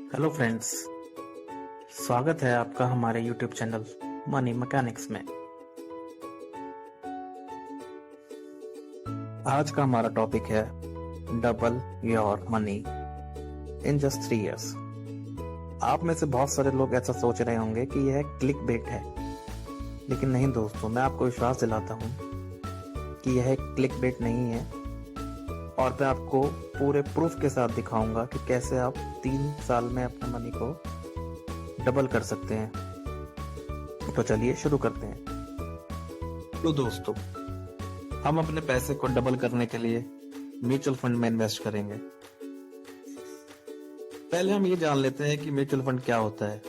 Hello friends, स्वागत है आपका हमारे यूट्यूब चैनल मनी मैकेनिक्स में। आज का हमारा टॉपिक है double your money in just 3 years. आप में से बहुत सारे लोग ऐसा सोच रहे होंगे कि यह क्लिक बेट है, लेकिन नहीं दोस्तों, मैं आपको विश्वास दिलाता हूँ कि यह क्लिक बेट नहीं है और मैं आपको पूरे प्रूफ के साथ दिखाऊंगा कि कैसे आप 3 साल में अपने मनी को डबल कर सकते हैं। तो चलिए शुरू करते हैं। तो दोस्तों, हम अपने पैसे को डबल करने के लिए म्यूचुअल फंड में इन्वेस्ट करेंगे। पहले हम ये जान लेते हैं कि म्यूचुअल फंड क्या होता है।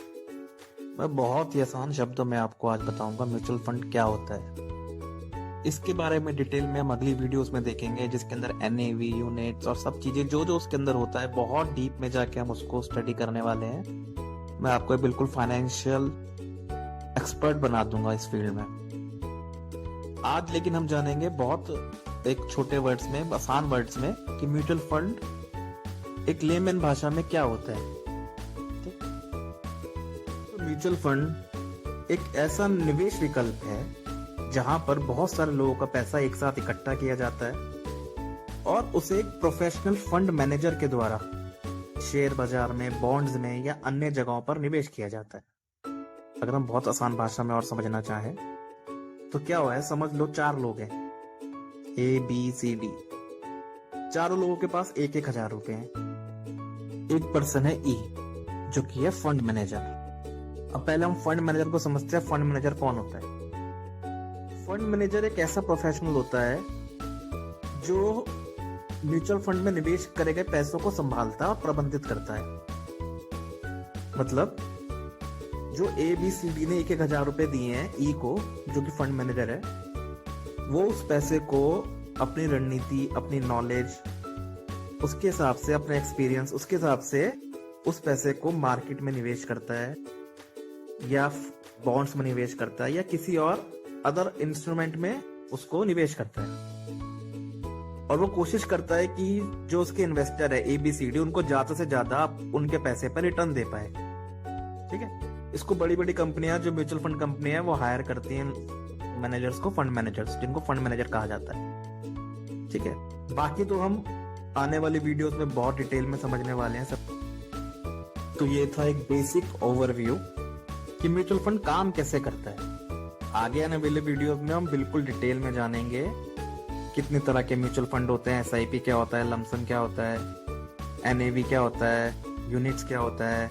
मैं बहुत ही आसान शब्दों में आपको आज बताऊंगा म्यूचुअल फंड क्या होता है। इसके बारे में डिटेल में हम अगली वीडियोस में देखेंगे, जिसके अंदर NAV यूनिट्स और सब चीजें जो जो उसके अंदर होता है, बहुत डीप में जाके हम उसको स्टडी करने वाले हैं। मैं आपको बिल्कुल फाइनेंशियल एक्सपर्ट बना दूंगा इस फील्ड में। आज लेकिन हम जानेंगे बहुत एक छोटे वर्ड्स में, आसान वर्ड्स में, कि म्यूचुअल फंड एक लेमन भाषा में क्या होता है। तो म्यूचुअल फंड एक ऐसा निवेश विकल्प है जहां पर बहुत सारे लोगों का पैसा एक साथ इकट्ठा किया जाता है और उसे एक प्रोफेशनल फंड मैनेजर के द्वारा शेयर बाजार में, बॉन्ड्स में या अन्य जगहों पर निवेश किया जाता है। अगर हम बहुत आसान भाषा में और समझना चाहें तो क्या हुआ है, समझ लो 4 लोग हैं, ABCD। चारों लोगों के पास 1,000 रुपए हैं। एक पर्सन है E, जो कि है फंड मैनेजर। अब पहले हम फंड मैनेजर को समझते हैं। फंड मैनेजर कौन होता है? फंड मैनेजर एक ऐसा प्रोफेशनल होता है जो म्यूचुअल फंड में निवेश करे गए पैसों को संभालता और प्रबंधित करता है। मतलब जो ABCD ने 1,000 रुपए दिए हैं E को, जो कि फंड मैनेजर है, वो उस पैसे को अपनी रणनीति, अपनी नॉलेज, उसके हिसाब से, अपने एक्सपीरियंस, उसके हिसाब से उस पैसे को मार्केट में निवेश करता है या बॉन्ड्स में निवेश करता है या किसी और अदर इंस्ट्रूमेंट में उसको निवेश करता है। और वो कोशिश करता है कि जो उसके इन्वेस्टर है ABCD, उनको ज्यादा से ज्यादा उनके पैसे पर रिटर्न दे पाए। ठीक है, इसको बड़ी बड़ी कंपनियां, जो म्यूचुअल फंड कंपनी है, वो हायर करती हैं मैनेजर्स को, फंड मैनेजर्स, जिनको फंड मैनेजर कहा जाता है। ठीक है, बाकी तो हम आने वाली वीडियोस में बहुत डिटेल में समझने वाले हैं सब। तो ये था एक बेसिक ओवरव्यू कि म्यूचुअल फंड काम कैसे करता है। आगे आने वाले वीडियोस में हम बिल्कुल डिटेल में जानेंगे कितने तरह के म्यूचुअल फंड होते हैं, SIP क्या होता है, लमसम क्या होता है, NAV क्या होता है, यूनिट्स क्या होता है,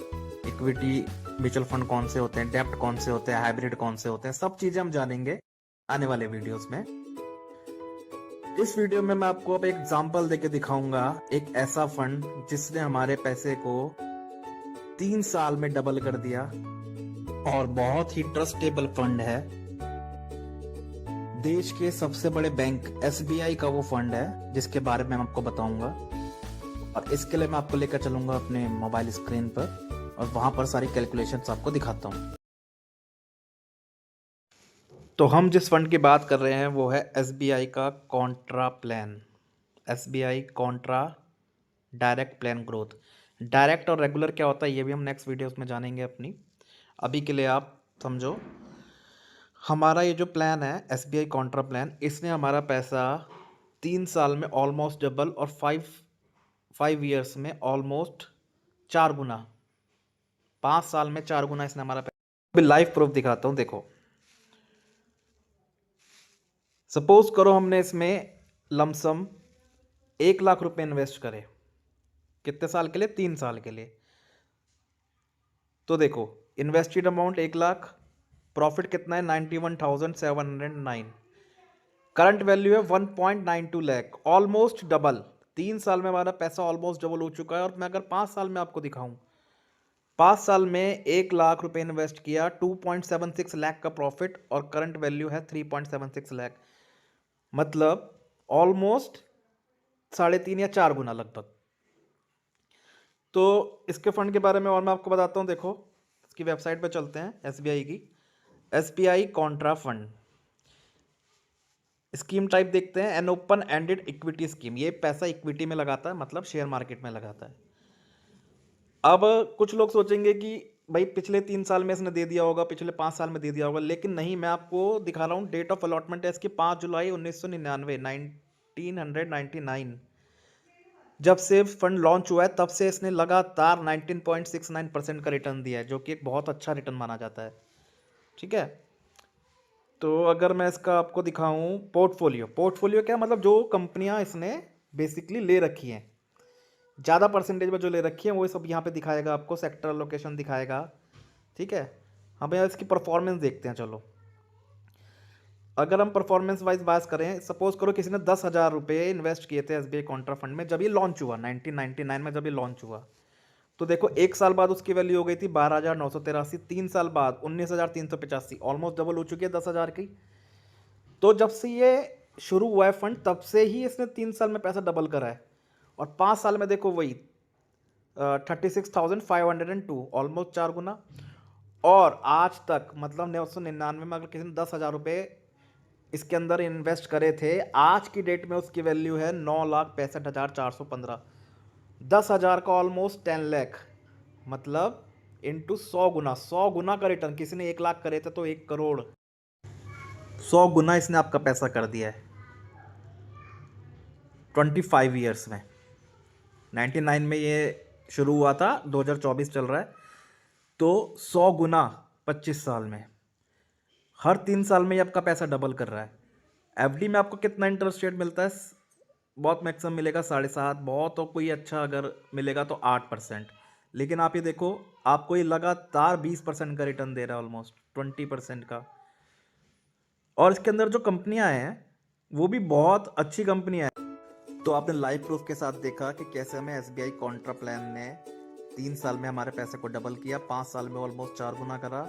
इक्विटी म्यूचुअल फंड कौन से होते हैं, डेप्ट कौन से होते हैं, हाइब्रिड कौन से होते हैं, सब चीजें हम जानेंगे आने वाले वीडियोस में। इस वीडियो में मैं आपको अब एक एग्जांपल देके दिखाऊंगा एक ऐसा फंड जिसने हमारे पैसे को 3 साल में डबल कर दिया और बहुत ही ट्रस्टेबल फंड है। देश के सबसे बड़े बैंक SBI का वो फंड है जिसके बारे में मैं आपको बताऊंगा, और इसके लिए मैं आपको लेकर चलूंगा अपने मोबाइल स्क्रीन पर और वहां पर सारी कैलकुलेशंस आपको दिखाता हूं। तो हम जिस फंड की बात कर रहे हैं वो है SBI का Contra plan, SBI Contra direct plan growth. Direct और रेगुलर क्या होता है ये भी हम नेक्स्ट वीडियोस में जानेंगे अपनी। अभी के लिए आप समझो, हमारा ये जो प्लान है SBI कॉन्ट्रा प्लान, इसने हमारा पैसा 3 साल में ऑलमोस्ट डबल और 5 ईयर्स में ऑलमोस्ट 4 गुना, 5 साल में 4 गुना इसने हमारा पैसा। अभी लाइव प्रूफ दिखाता हूँ, देखो। सपोज करो हमने इसमें लमसम 1 लाख रुपए इन्वेस्ट करे। कितने साल के लिए? 3 साल के लिए। तो देखो, इन्वेस्टेड अमाउंट 1 लाख, प्रॉफिट कितना है? 91,709। करंट वैल्यू है 1.92 लाख, ऑलमोस्ट डबल। 3 साल में हमारा पैसा ऑलमोस्ट डबल हो चुका है। और मैं अगर 5 साल में आपको दिखाऊं, 5 साल में 1 लाख रुपए इन्वेस्ट किया, 2.76 लाख का प्रॉफिट और करंट वैल्यू है 3.76 लाख, मतलब ऑलमोस्ट 3.5 या 4 गुना लगभग। तो इसके फंड के बारे में और मैं आपको बताता हूँ। देखो, इसकी वेबसाइट पे चलते हैं, SBI की, SBI Contra fund. Scheme type देखते हैं, an open ended equity scheme. ये पैसा इक्विटी में लगाता है, मतलब शेयर मार्केट में लगाता है। अब कुछ लोग सोचेंगे कि भाई पिछले 3 साल में इसने दे दिया होगा, पिछले 5 साल में दे दिया होगा, लेकिन नहीं, मैं आपको दिखा रहा हूँ। डेट ऑफ अलॉटमेंट है इसकी 5 जुलाई 1999, 1999। जब से फंड लॉन्च हुआ है तब से इसने लगातार 19.69% का रिटर्न दिया है, जो कि एक बहुत अच्छा रिटर्न माना जाता है। ठीक है, तो अगर मैं इसका आपको दिखाऊं पोर्टफोलियो, पोर्टफोलियो क्या मतलब, जो कंपनियां इसने बेसिकली ले रखी हैं, ज़्यादा परसेंटेज में जो ले रखी है वो सब यहाँ पे दिखाएगा आपको, सेक्टर लोकेशन दिखाएगा। ठीक है, हम यहाँ इसकी परफॉर्मेंस देखते हैं। चलो, अगर हम परफॉर्मेंस वाइज बात करें, सपोज करो किसी ने 10,000 रुपये इन्वेस्ट किए थे एसबीआई कॉन्ट्रा फंड में जब ये लॉन्च हुआ 1999 में, जब ये लॉन्च हुआ तो देखो 1 साल बाद उसकी वैल्यू हो गई थी 12,983, 3 साल बाद 19,385, ऑलमोस्ट डबल हो चुकी है 10,000 की। तो जब से ये शुरू हुआ है फंड तब से ही इसने 3 साल में पैसा डबल करा है, और 5 साल में देखो वही 36,502, ऑलमोस्ट 4 गुना। और आज तक मतलब 1999 में अगर किसी ने 10,000 रुपये इसके अंदर इन्वेस्ट करे थे, आज की डेट में उसकी वैल्यू है 9,65,415। 10,000 का ऑलमोस्ट 10 लाख, मतलब इंटू 100 गुना, 100 गुना का रिटर्न। किसी ने 1 लाख करे थे तो 1 करोड़, 100 गुना इसने आपका पैसा कर दिया है 25 ईयर्स में। 99 में ये शुरू हुआ था, 2024 चल रहा है, तो 100 गुना 25 साल में, हर 3 साल में ये आपका पैसा डबल कर रहा है। एफडी में आपको कितना इंटरेस्ट रेट मिलता है? बहुत मैक्सिमम मिलेगा 7.5, बहुत तो कोई अच्छा अगर मिलेगा तो 8%। लेकिन आप ये देखो, आपको ये लगातार 20% का रिटर्न दे रहा है, ऑलमोस्ट 20% का। और इसके अंदर जो कंपनियां हैं वो भी बहुत अच्छी कंपनियां हैं। तो आपने लाइव प्रूफ के साथ देखा कि कैसे हमें एसबीआई कॉन्ट्रा प्लान ने 3 साल में हमारे पैसे को डबल किया, 5 साल में ऑलमोस्ट 4 गुना करा।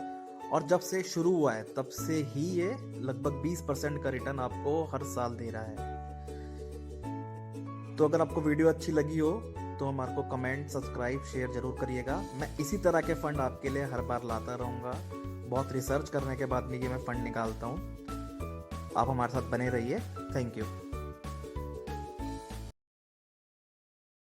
और जब से शुरू हुआ है तब से ही ये लगभग 20% का रिटर्न आपको हर साल दे रहा है। तो अगर आपको वीडियो अच्छी लगी हो तो हमारे को कमेंट, सब्सक्राइब, शेयर जरूर करिएगा। मैं इसी तरह के फंड आपके लिए हर बार लाता रहूँगा। बहुत रिसर्च करने के बाद में ये मैं फंड निकालता हूँ। आप हमारे साथ बने रहिए। Thank you.